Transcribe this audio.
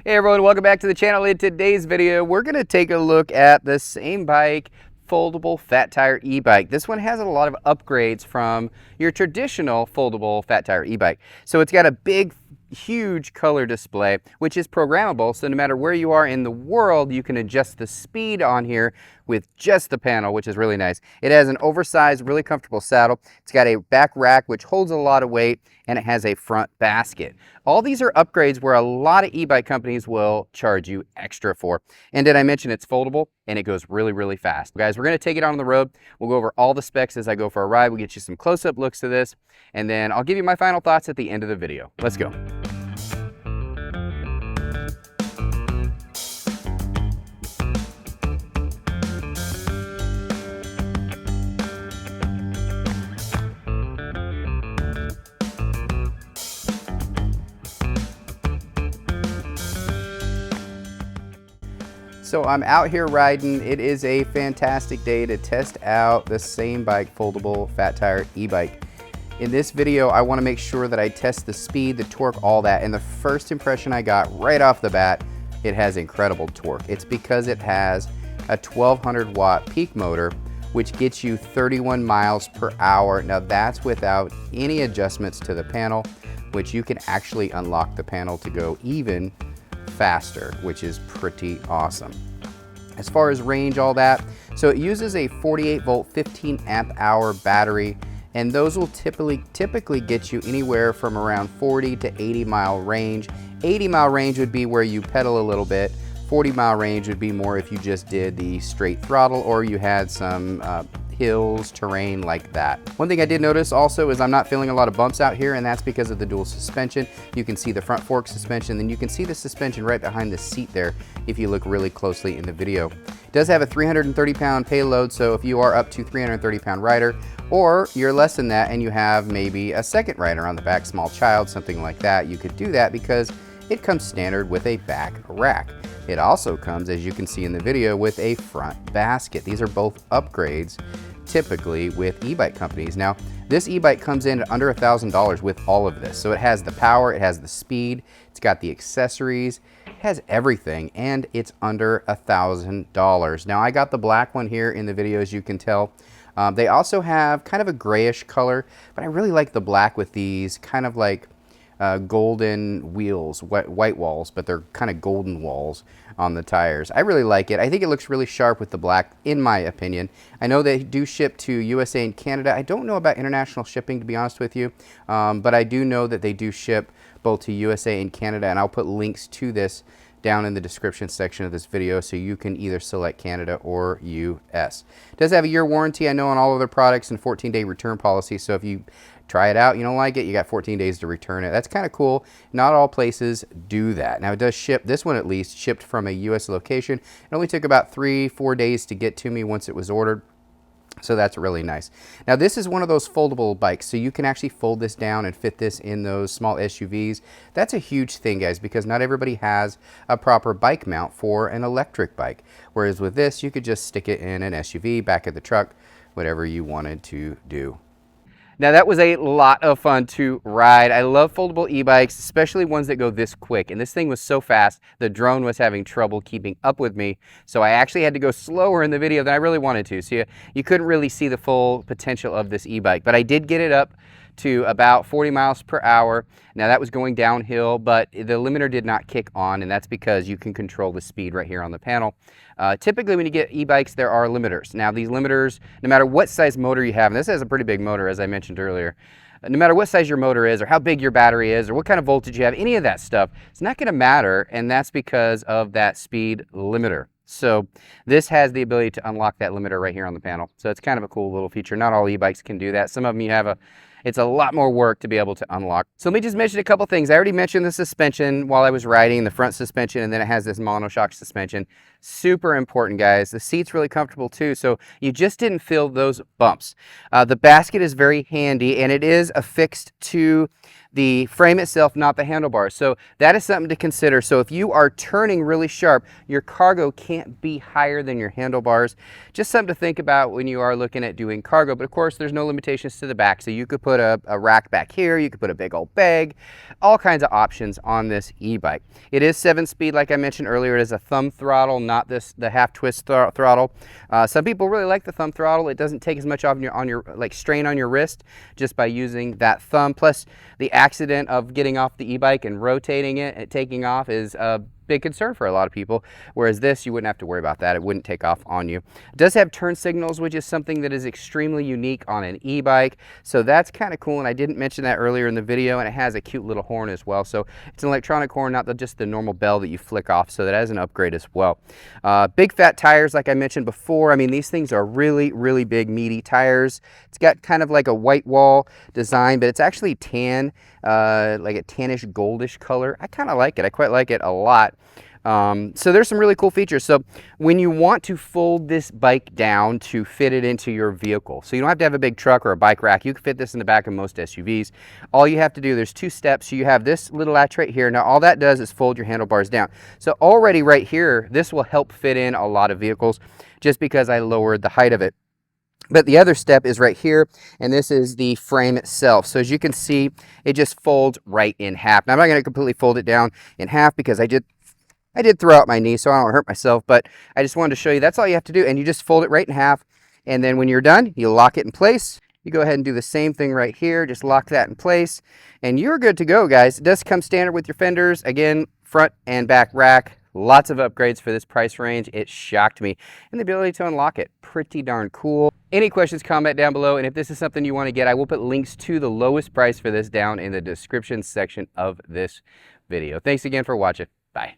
Hey everyone, welcome back to the channel. In today's video, we're going to take a look at the Samebike foldable fat tire e-bike. This one has a lot of upgrades from your traditional foldable fat tire e-bike. So it's got a big, huge color display, which is programmable. So no matter where you are in the world, you can adjust the speed on here with just the panel, which is really nice. It has an oversized, really comfortable saddle. It's got a back rack, which holds a lot of weight, and it has a front basket. All these are upgrades where a lot of e-bike companies will charge you extra for. And did I mention it's foldable and it goes really, really fast. Guys, we're going to take it on the road. We'll go over all the specs as I go for a ride. We'll get you some close-up looks to this, and then I'll give you my final thoughts at the end of the video. Let's go. So I'm out here riding. It is a fantastic day to test out the Samebike foldable fat tire e-bike. In this video, I want to make sure that I test the speed, the torque, all that. And the first impression I got right off the bat, it has incredible torque. It's because it has a 1200 watt peak motor, which gets you 31 miles per hour. Now that's without any adjustments to the panel, which you can actually unlock the panel to go even faster, which is pretty awesome. As far as range, all that, so it uses a 48 volt 15 amp hour battery, and those will typically get you anywhere from around 40 to 80 mile range. 80 mile range would be where you pedal a little bit. 40 mile range would be more if you just did the straight throttle or you had some hills, terrain like that. One thing I did notice also is I'm not feeling a lot of bumps out here, and that's because of the dual suspension. You can see the front fork suspension, then you can see the suspension right behind the seat there if you look really closely in the video. It does have a 330 pound payload, so if you are up to 330 pound rider, or you're less than that and you have maybe a second rider on the back, small child, something like that, you could do that because it comes standard with a back rack. It also comes, as you can see in the video, with a front basket. These are both upgrades typically with e-bike companies. Now, this e-bike comes in at under $1,000 with all of this. So it has the power, it has the speed, it's got the accessories, it has everything, and it's under $1,000. Now, I got the black one here in the video, as you can tell. They also have kind of a grayish color, but I really like the black with these kind of like golden wheels, white walls, but they're kind of golden walls on the tires. I really like it. I think it looks really sharp with the black, in my opinion. I know they do ship to USA and Canada. I don't know about international shipping, to be honest with you, but I do know that they do ship both to USA and Canada, and I'll put links to this down in the description section of this video, so you can either select Canada or US. It does have a year warranty, I know, on all of their products, and 14-day return policy, so if you try it out, you don't like it, you got 14 days to return it. That's kind of cool. Not all places do that. Now it does ship, this one at least, shipped from a US location. It only took about 3-4 days to get to me once it was ordered. So that's really nice. Now this is one of those foldable bikes, so you can actually fold this down and fit this in those small SUVs. That's a huge thing, guys, because not everybody has a proper bike mount for an electric bike. Whereas with this, you could just stick it in an SUV, back of the truck, whatever you wanted to do. Now that was a lot of fun to ride. I love foldable e-bikes, especially ones that go this quick. And this thing was so fast, the drone was having trouble keeping up with me. So I actually had to go slower in the video than I really wanted to. So you couldn't really see the full potential of this e-bike. But I did get it up to about 40 miles per hour. Now that was going downhill, but the limiter did not kick on, and that's because you can control the speed right here on the panel. Typically when you get e-bikes, there are limiters. Now these limiters, no matter what size motor you have, and this has a pretty big motor, as I mentioned earlier, no matter what size your motor is or how big your battery is or what kind of voltage you have, any of that stuff, it's not going to matter, and that's because of that speed limiter. So this has the ability to unlock that limiter right here on the panel. So it's kind of a cool little feature. Not all e-bikes can do that. Some of them you have it's a lot more work to be able to unlock. So let me just mention a couple things. I already mentioned the suspension while I was riding, the front suspension, and then it has this monoshock suspension. Super important, guys. The seat's really comfortable too, so you just didn't feel those bumps. The basket is very handy, and it is affixed to the frame itself, not the handlebars. So that is something to consider. So if you are turning really sharp, your cargo can't be higher than your handlebars. Just something to think about when you are looking at doing cargo. But of course, there's no limitations to the back. So you could put a rack back here, you could put a big old bag, all kinds of options on this e-bike. It is 7-speed, like I mentioned earlier. It is a thumb throttle, not the half twist throttle. Some people really like the thumb throttle. It doesn't take as much on your like strain on your wrist just by using that thumb. Plus, the accident of getting off the e-bike and rotating it and taking off is a big concern for a lot of people, whereas this, you wouldn't have to worry about that. It wouldn't take off on you. It does have turn signals, which is something that is extremely unique on an e-bike, so that's kind of cool, and I didn't mention that earlier in the video. And it has a cute little horn as well, so it's an electronic horn, not just the normal bell that you flick off, so that has an upgrade as well. Big fat tires, like I mentioned before. I mean, these things are really, really big, meaty tires. It's got kind of like a white wall design, but it's actually tan, like a tannish goldish color. I kind of like it. I quite like it a lot. So there's some really cool features. So when you want to fold this bike down to fit it into your vehicle, so you don't have to have a big truck or a bike rack, you can fit this in the back of most SUVs. All you have to do, there's 2 steps. So you have this little latch right here. Now all that does is fold your handlebars down. So already right here, this will help fit in a lot of vehicles just because I lowered the height of it. But the other step is right here, and this is the frame itself. So as you can see, it just folds right in half. Now I'm not going to completely fold it down in half because I did throw out my knee, so I don't hurt myself, but I just wanted to show you that's all you have to do, and you just fold it right in half, and then when you're done, you lock it in place. You go ahead and do the same thing right here, just lock that in place, and you're good to go, guys. It does come standard with your fenders, again, front and back rack. Lots of upgrades for this price range. It shocked me. And the ability to unlock it, pretty darn cool. Any questions, comment down below, and if this is something you want to get, I will put links to the lowest price for this down in the description section of this video. Thanks again for watching. Bye.